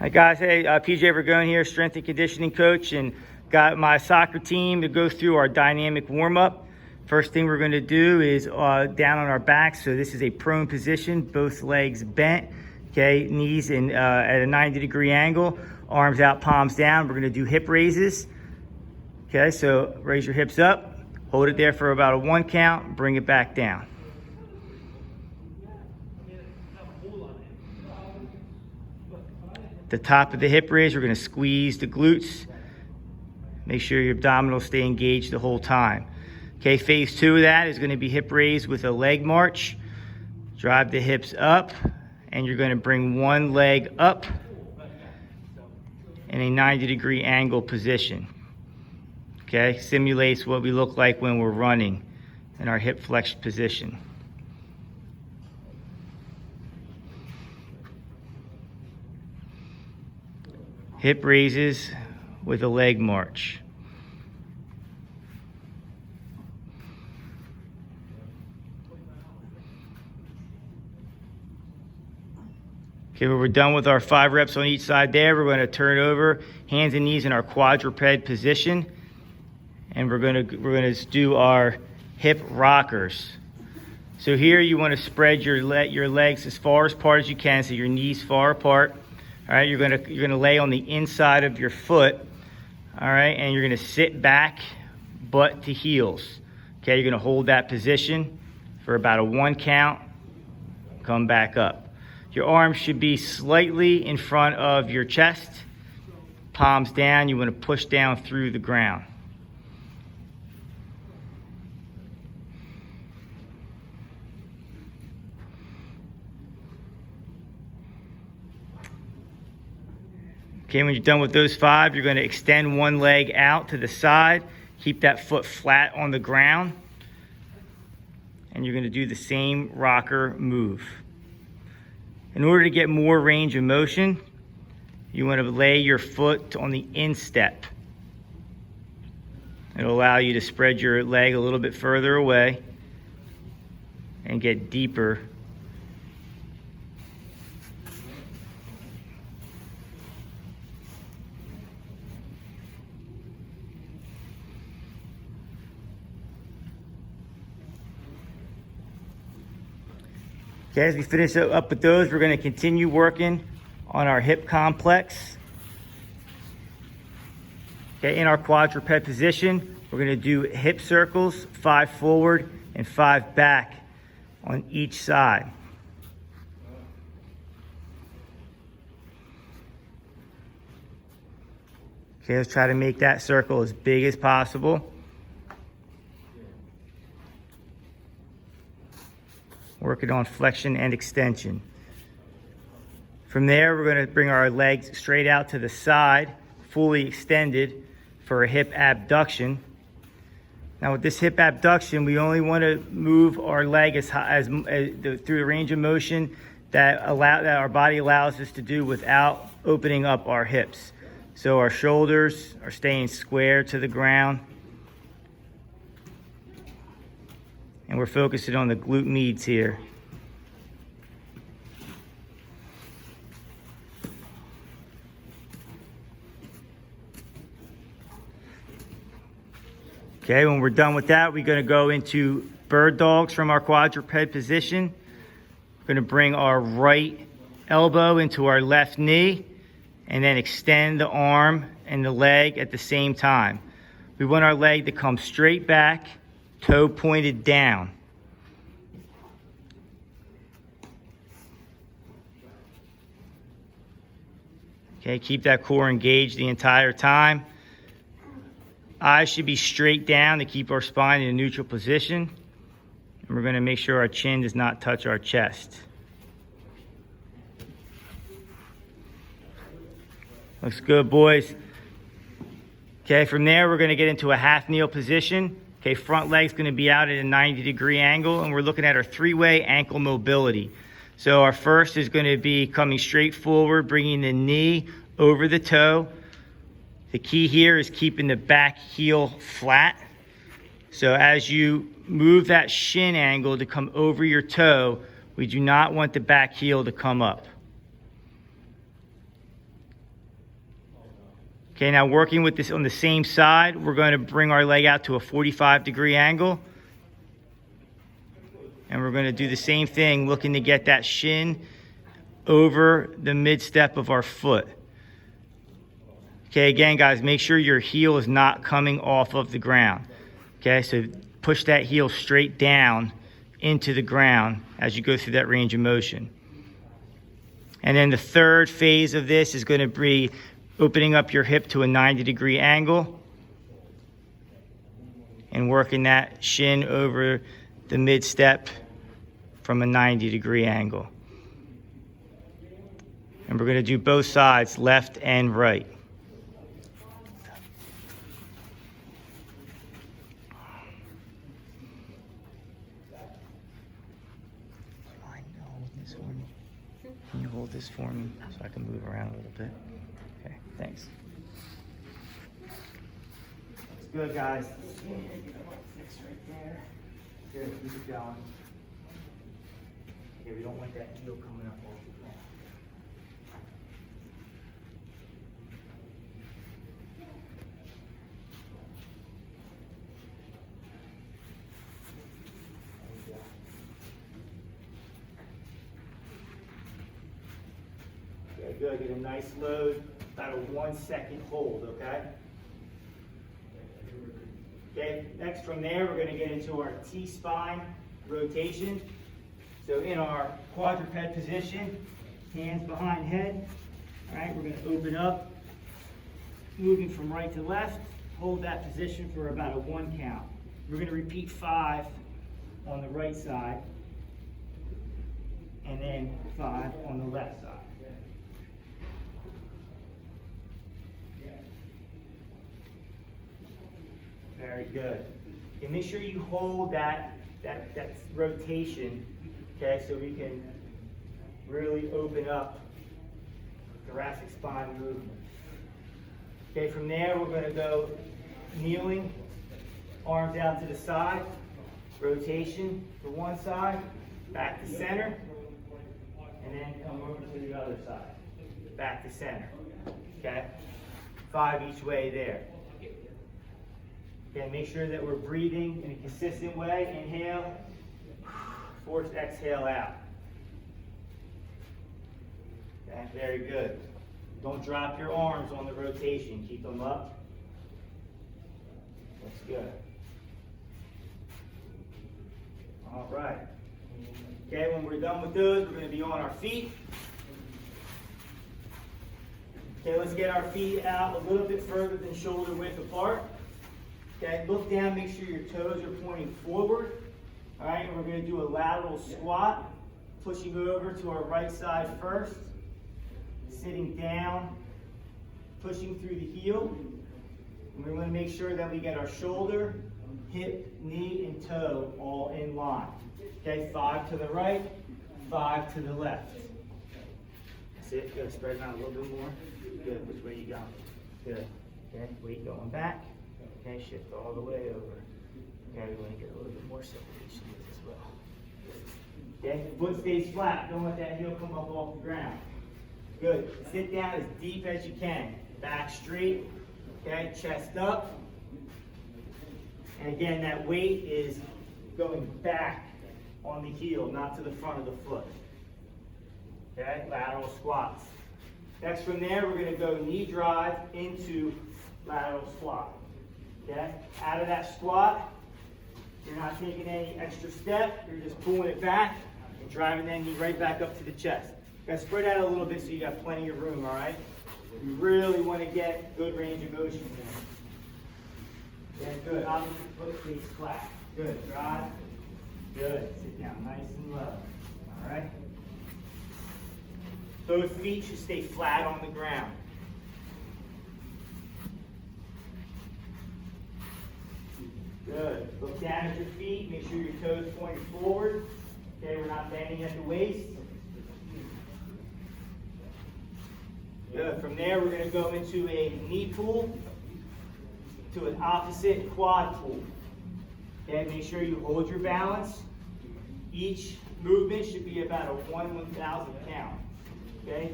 Hi guys, hey, PJ Vergone here, strength and conditioning coach, and got my soccer team to go through our dynamic warm-up. First thing we're going to do is down on our backs. So this is a prone position, both legs bent, okay, knees at a 90-degree angle, arms out, palms down. We're going to do hip raises. Okay, so raise your hips up, hold it there for about a 1 count, bring it back down. The top of the hip raise, we're going to squeeze the glutes. Make sure your abdominals stay engaged the whole time. Okay, phase 2 of that is going to be hip raise with a leg march. Drive the hips up, and you're going to bring one leg up in a 90-degree angle position. Okay, simulates what we look like when we're running in our hip flexed position. Hip raises with a leg march. Okay, when we're done with our 5 reps on each side there, we're going to turn over, hands and knees in our quadruped position, and we're going to do our hip rockers. So here you want to spread your legs as far apart as you can, so your knees far apart. All right, you're gonna lay on the inside of your foot, all right, and you're gonna sit back, butt to heels. Okay, you're gonna hold that position for about a 1 count, come back up. Your arms should be slightly in front of your chest, palms down. You wanna push down through the ground. Okay, when you're done with those 5, you're going to extend one leg out to the side. Keep that foot flat on the ground. And you're going to do the same rocker move. In order to get more range of motion, you want to lay your foot on the instep. It'll allow you to spread your leg a little bit further away and get deeper. Okay, as we finish up with those, we're going to continue working on our hip complex. Okay, in our quadruped position, we're going to do hip circles, 5 forward and 5 back on each side. Okay, let's try to make that circle as big as possible. Working on flexion and extension. From there, we're going to bring our legs straight out to the side, fully extended for a hip abduction. Now with this hip abduction, we only want to move our leg as high through the range of motion that our body allows us to do without opening up our hips. So our shoulders are staying square to the ground. And we're focusing on the glute medius here. Okay, when we're done with that, we're going to go into bird dogs from our quadruped position. We're going to bring our right elbow into our left knee and then extend the arm and the leg at the same time. We want our leg to come straight back, toe pointed down. Okay, keep that core engaged the entire time. Eyes should be straight down to keep our spine in a neutral position. And we're going to make sure our chin does not touch our chest. Looks good, boys. Okay, from there, we're going to get into a half kneel position. Okay, front leg's going to be out at a 90-degree angle, and we're looking at our 3-way ankle mobility. So our first is going to be coming straight forward, bringing the knee over the toe. The key here is keeping the back heel flat. So as you move that shin angle to come over your toe, we do not want the back heel to come up. Okay, now working with this on the same side, we're going to bring our leg out to a 45-degree angle. And we're going to do the same thing, looking to get that shin over the mid-step of our foot. Okay, again, guys, make sure your heel is not coming off of the ground. Okay, so push that heel straight down into the ground as you go through that range of motion. And then the third phase of this is going to be opening up your hip to a 90-degree angle and working that shin over the mid-step from a 90-degree angle. And we're going to do both sides, left and right. Can you hold this for me so I can move around a little bit? Okay, thanks. It's good, guys. Fix right there. Good, keep it going. Okay, we don't want that heel coming up off the ground. Okay, good. Get a nice load, about a 1 second hold, okay? Okay, next from there, we're going to get into our T-spine rotation. So in our quadruped position, hands behind head. All right, we're going to open up, moving from right to left. Hold that position for about a 1 count. We're going to repeat 5 on the right side, and then 5 on the left side. Very good. And make sure you hold that rotation, okay, so we can really open up thoracic spine movement. Okay, from there we're going to go kneeling, arms out to the side, rotation to one side, back to center, and then come over to the other side, back to center. Okay, 5 each way there. Okay, make sure that we're breathing in a consistent way. Inhale, force exhale out. Okay, very good. Don't drop your arms on the rotation. Keep them up. That's good. All right. Okay, when we're done with those, we're going to be on our feet. Okay, let's get our feet out a little bit further than shoulder width apart. Okay, look down, make sure your toes are pointing forward. All right, and we're going to do a lateral squat, pushing over to our right side first, sitting down, pushing through the heel. And we want to make sure that we get our shoulder, hip, knee, and toe all in line. Okay, 5 to the right, 5 to the left. That's it. Good. Spread it out a little bit more. Good. Which way you going? Good. Okay, weight going back. Okay, shift all the way over. Okay, we want to get a little bit more separation as well. Okay, foot stays flat. Don't let that heel come up off the ground. Good. Sit down as deep as you can. Back straight. Okay, chest up. And again, that weight is going back on the heel, not to the front of the foot. Okay, lateral squats. Next from there, we're going to go knee drive into lateral squat. Okay, out of that squat, you're not taking any extra step, you're just pulling it back and driving that knee right back up to the chest. You got to spread out a little bit so you got plenty of room, all right? You really want to get good range of motion there. Okay, good. Opposite foot stays flat. Good. Drive. Good. Sit down nice and low. All right? Both feet should stay flat on the ground. Good. Look down at your feet. Make sure your toes point forward. Okay, we're not bending at the waist. Good. From there, we're going to go into a knee pull to an opposite quad pull. Okay, make sure you hold your balance. Each movement should be about a 1/1000 count. Okay.